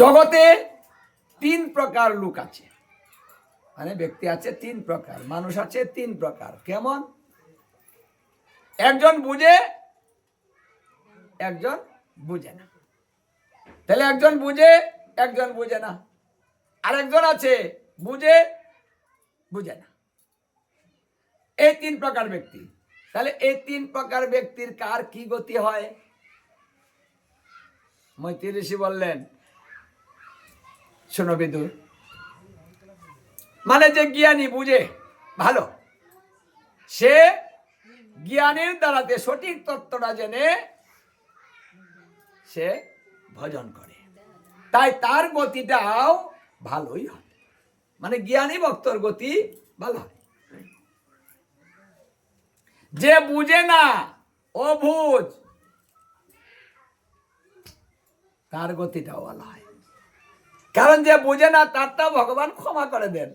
জগতে তিন প্রকার লোক আছে, মানে ব্যক্তি আছে তিন প্রকার, মানুষ আছে তিন প্রকার। কেমন? একজন বুঝে, একজন বুঝে না। তাহলে একজন বুঝে, একজন বুঝে না। আরেকজন আছে বুঝে, বুঝে না। এই তিন প্রকার ব্যক্তি। তাহলে এই তিন প্রকার ব্যক্তির কার কি গতি হয়? মৈত্রী ঋষি বললেন, শোনো বিদুর, মানে যে জ্ঞানী বুঝে ভালো, সে জ্ঞানের দ্বারাতে সঠিক তত্ত্বটা জেনে সে ভজন করে, তাই তার গতিটাও ভালোই হয়। মানে জ্ঞানী ভক্তর গতি ভালো হয়। যে বুঝে না, অবুঝ, তার গতিটাও ভালো হয়। কারণ যে বুঝে না তারটা ভগবান ক্ষমা করে দেন,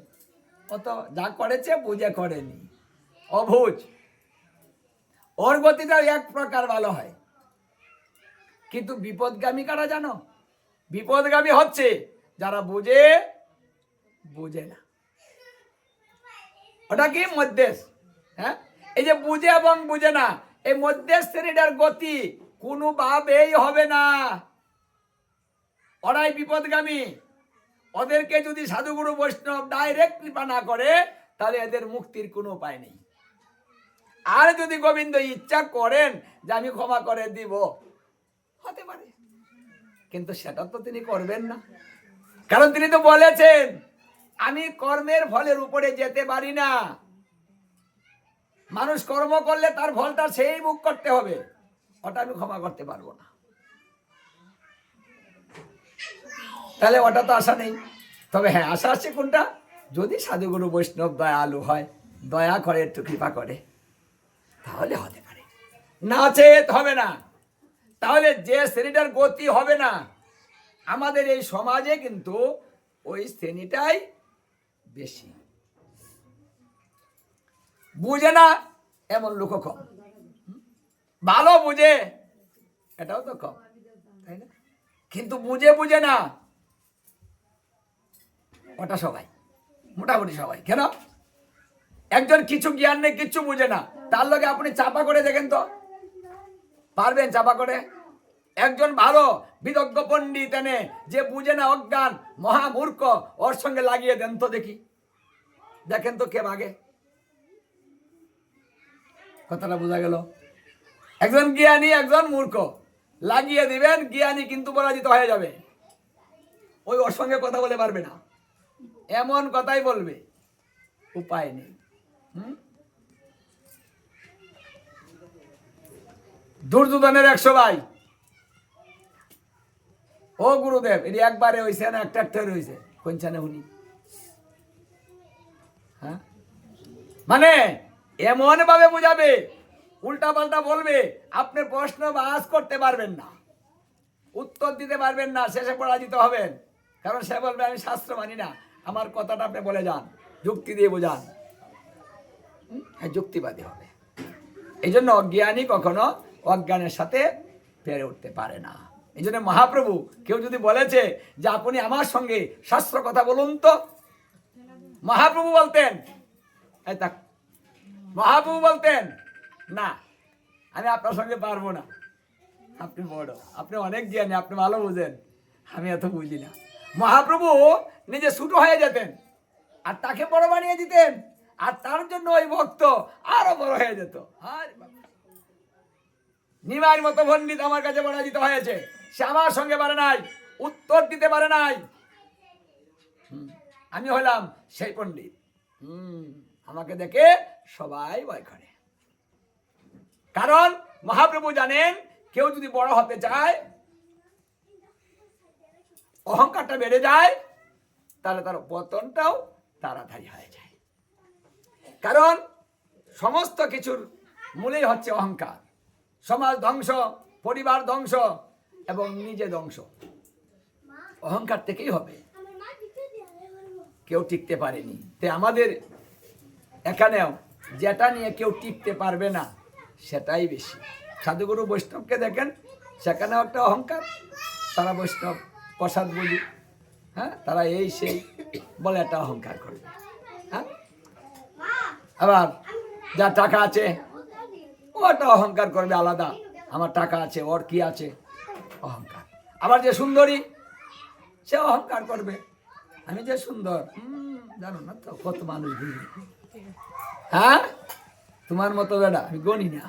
অত যা করেছে বুঝে করেনি, অবুঝ, ওর গতিটা এক প্রকার ভালো হয়। কিন্তু বিপদগামী কারা জানো? বিপদগামী হচ্ছে যারা বুঝে, বুঝে না। ওটা কি? মধ্যেশ। হ্যাঁ, এই যে বুঝে এবং বুঝে না, এই মধ্যেশ শ্রেণীটার গতি কোনোভাবেই হবে না। ওরাই বিপদগামী। ওদেরকে যদি সাধুগুরু বৈষ্ণব ডাইরেক্ট কৃপা না করে, তাহলে এদের মুক্তির কোনো উপায় নেই। আর যদি গোবিন্দ ইচ্ছা করেন যে আমি ক্ষমা করে দিব, হতে পারে, কিন্তু সেটা তো তিনি করবেন না। কারণ তিনি তো বলেছেন, আমি কর্মের ফলের উপরে যেতে পারি না। মানুষ কর্ম করলে তার ফলটা সেই ভোগ করতে হবে, ওটা আমি ক্ষমা করতে পারবো না। তাহলে ওটা তো আশা নেই। তবে হ্যাঁ, আশা আছে কোনটা? যদি সাধুগুরু বৈষ্ণব দয়ালু হয়, দয়া করে, একটু কৃপা করে, তাহলে হতে পারে। না চেত হবে না। তাহলে যে শ্রেণীটার গতি হবে না, আমাদের এই সমাজে কিন্তু ওই শ্রেণীটাই বেশি। বুঝে না এমন লোক কম, ভালো বুঝে এটাও তো কম, তাই না? কিন্তু বুঝে বুঝে না ওটা সবাই, মোটামুটি সবাই। কেন? একজন কিছু জ্ঞান নেই, কিচ্ছু বুঝে না, তার লগে আপনি চাপা করে দেখেন তো, পারবেন চাপা করে? একজন ভালো বিদগ্ধ পণ্ডিত এনে যে বুঝে না, অজ্ঞান মহামূর্খ, ওর সঙ্গে লাগিয়ে দেন তো দেখি, দেখেন তো কে ভাগে। কথাটা বোঝা গেল? একজন জ্ঞানী, একজন মূর্খ, লাগিয়ে দিবেন, জ্ঞানী কিন্তু পরাজিত হয়ে যাবে। ওই ওর সঙ্গে কথা বলে পারবে না, এমন কথাই বলবে, উপায় নেই। দুর্যোধনের 100 ভাই, ও গুরুদেব, এটি একবারে হয়েছে না একটা হয়েছে? কোনখানে উনি? হ্যাঁ, মানে এমন ভাবে বুঝাবে, উল্টা পাল্টা বলবে, আপনি প্রশ্ন বাস করতে পারবেন না, উত্তর দিতে পারবেন না, শেষে পরাজিত হবেন। কারণ সে বলবে আমি শাস্ত্র মানি না, আমার কথাটা আপনি বলে যান, যুক্তি দিয়ে বোঝান। হ্যাঁ, যুক্তিবাদী হবে। এই জন্য অজ্ঞানী কখনো অজ্ঞানের সাথে পেরে উঠতে পারে না। এই জন্য মহাপ্রভু, কেউ যদি বলেছে যে আপনি আমার সঙ্গে শাস্ত্র কথা বলুন তো, মহাপ্রভু বলতেন, মহাপ্রভু বলতেন না, আমি আপনার সঙ্গে পারবো না, আপনি বড়, আপনি অনেক জ্ঞানী, আপনি ভালো বুঝেন, আমি এত বুঝি না। মহাপ্রভু নিজে ছোট হয়ে যেতেন আর তাকে বড় বানিয়ে দিতেন, আর তার জন্য ওই ভক্ত আরো বড় হয়ে যেত। নিমার মতো পণ্ডিত আমার কাছে পরাজিত হয়েছে, সে আমার সঙ্গে পারে নাই, উত্তর দিতে পারে নাই, আমি হলাম সেই পণ্ডিত। আমাকে দেখে সবাই ভয় করে। কারণ মহাপ্রভু জানেন, কেউ যদি বড় হতে চায়, অহংকারটা বেড়ে যায়, তাহলে তার পতনটাও তাড়াতাড়ি হয়ে যায়। কারণ সমস্ত কিছুর মূলেই হচ্ছে অহংকার। সমাজ ধ্বংস, পরিবার ধ্বংস এবং নিজে ধ্বংস অহংকার থেকেই হবে। কেউ টিকতে পারেনি, তাই আমাদের এখানেও যেটা নিয়ে কেউ টিকতে পারবে না সেটাই বেশি। সাধুগুরু বৈষ্ণবকে দেখেন, সেখানেও একটা অহংকার, তারা বৈষ্ণব প্রসাদ বলি, হ্যাঁ, তারা এই সেই বলে একটা অহংকার করবে। হ্যাঁ, আবার যা টাকা আছে ও একটা অহংকার করবে আলাদা, আমার টাকা আছে, ওর কি আছে, অহংকার। আবার যে সুন্দরী সে অহংকার করবে, আমি যে সুন্দর, জানো না তো কত মানুষ ঘুরবে, হ্যাঁ, তোমার মতো বেটা আমি গণি না,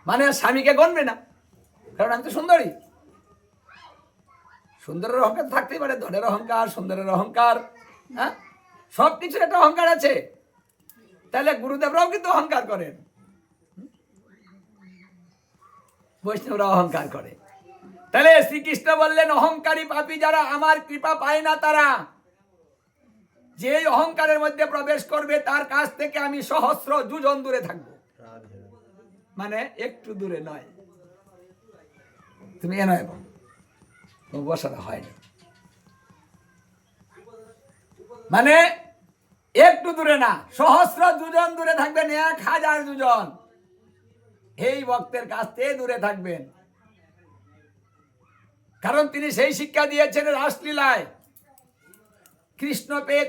মানে স্বামীকে গণবে না, কারণ আমি তো সুন্দরী। সুন্দরের অহংকার থাকতেই পারে, ধনের অহংকার, সুন্দরের অহংকার, হ্যাঁ, সব কিছুর একটা অহংকার আছে। তাহলে গুরুদেবরাও কিন্তু অহংকার করেন, বৈষ্ণবরা অহংকার করে। তাহলে শ্রীকৃষ্ণ বললেন অহংকারী পাপী যারা আমার কৃপা পায় না তারা, যে অহংকারের মধ্যে প্রবেশ করবে তার কাছ থেকে আমি সহস্র যোজন দূরে থাকবো, মানে একটু দূরে নয়, তুমি এ নয় বসাতে হয়নি, মানে একটু দূরে না, সহস্র যোজন দূরে থাকবেন, 1000 যোজন এই ভক্তের কাছ থেকে দূরে থাকবেন। কারণ তিনি সেই শিক্ষা দিয়েছেন রাসলীলায়, কৃষ্ণ পেয়ে